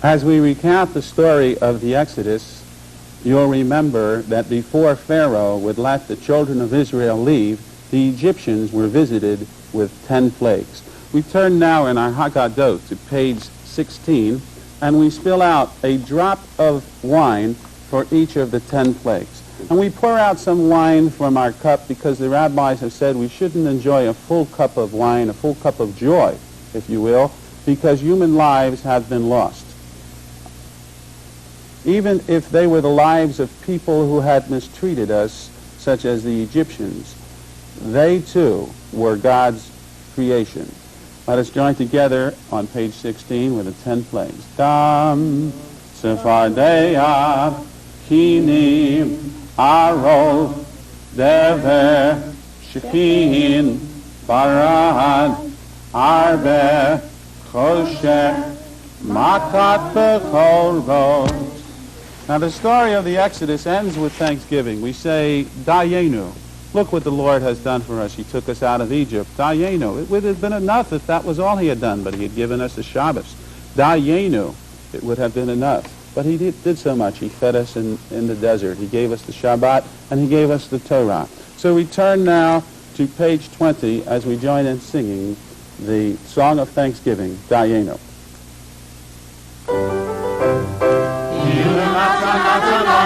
As we recount the story of the Exodus, you'll remember that before Pharaoh would let the children of Israel leave, the Egyptians were visited with 10 plagues. We turn now in our Haggadot to page 16, and we spill out a drop of wine for each of the 10 plagues. And we pour out some wine from our cup because the rabbis have said we shouldn't enjoy a full cup of wine, a full cup of joy, if you will, because human lives have been lost. Even if they were the lives of people who had mistreated us, such as the Egyptians, they too were God's creation. Let us join together on page 16 with the 10 plagues. Dam, Sephardeia, Kinim, Arov, Dever, Shekin, Barad, Arbe, Chosher, Makat Bechorvot. Now the story of the Exodus ends with thanksgiving. We say, Dayenu. Look what the Lord has done for us. He took us out of Egypt. Dayenu. It would have been enough if that was all he had done, but he had given us the Shabbos. Dayenu. It would have been enough. But he did so much. He fed us in the desert. He gave us the Shabbat, and he gave us the Torah. So we turn now to page 20 as we join in singing the Song of Thanksgiving, Dayenu.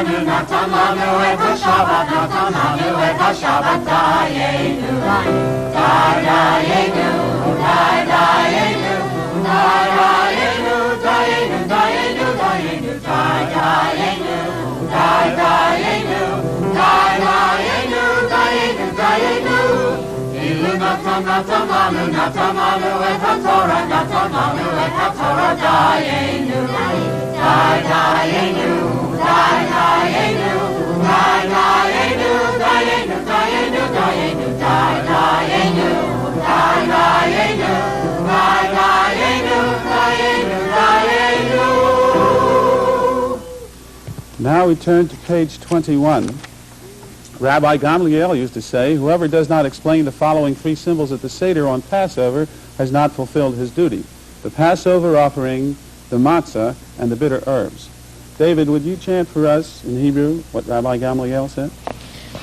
Natan lanu et ha-Shabbat, Natan lanu et ha-Shabbat, Dayenu, Dayenu, Dayenu, Dayenu, Dayenu, Dayenu, Dayenu, Dayenu, Dayenu, Dayenu, Dayenu, Dayenu. Ilu natan lanu et ha-Torah, Natan lanu et ha-Torah, Dayenu, Dayenu, Dayenu, Dayenu, Dayenu, Dayenu, Dayenu, Dayenu, Dayenu, Dayenu, Dayenu. Now we turn to page 21. Rabbi Gamliel used to say, whoever does not explain the following 3 symbols at the Seder on Passover has not fulfilled his duty: the Passover offering, the matzah, and the bitter herbs. David, would you chant for us in Hebrew what Rabbi Gamliel said?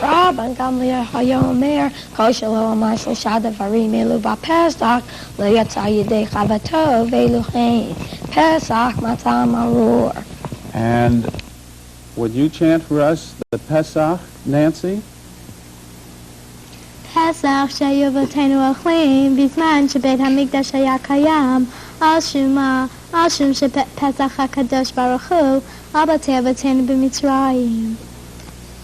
Rabbi Gamliel hayomer kol shelo amar shlosha devarim elu b'Pesach lo yatsa yidei chavato ve'elu chen Pesach matzah maror. And would you chant for us the Pesach, Nancy? Pesach שהיו אבותינו אוכלים בזמן שבית המקדש היה קיים על שום שפסח הקדוש ברוך הוא על בתי אבותינו במצרים.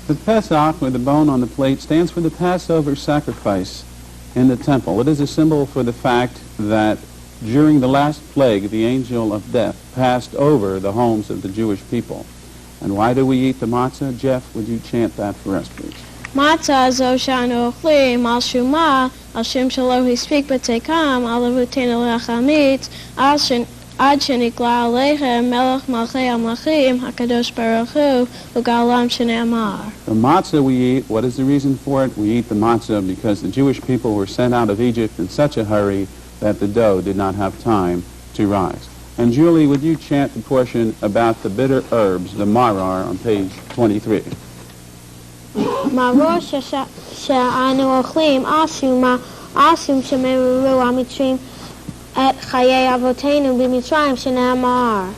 The Pesach, with the bone on the plate, stands for the Passover sacrifice in the temple. It is a symbol for the fact that during the last plague, the angel of death passed over the homes of the Jewish people. And why do we eat the matzah? Jeff, would you chant that for us, please? Matzah zo shanu ochlim al shuma al shem shelo hispeak b'tekam al avutenu lechamitz ad shenikla aleichem melech malchei amlachim hakadosh baruch hu ugalam shene'amar. The matzah we eat, what is the reason for it? We eat the matzah because the Jewish people were sent out of Egypt in such a hurry that the dough did not have time to rise. And Julie, would you chant the portion about the bitter herbs, the marar, on page 23? Maror she'anu ochlim asum shemeru amitrim et chayei avotenu b'Mitzrayim shene'amar.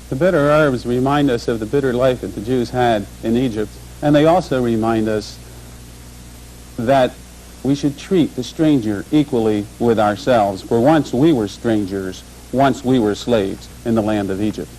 The bitter herbs remind us of the bitter life that the Jews had in Egypt, and they also remind us that we should treat the stranger equally with ourselves, for once we were strangers, once we were slaves in the land of Egypt.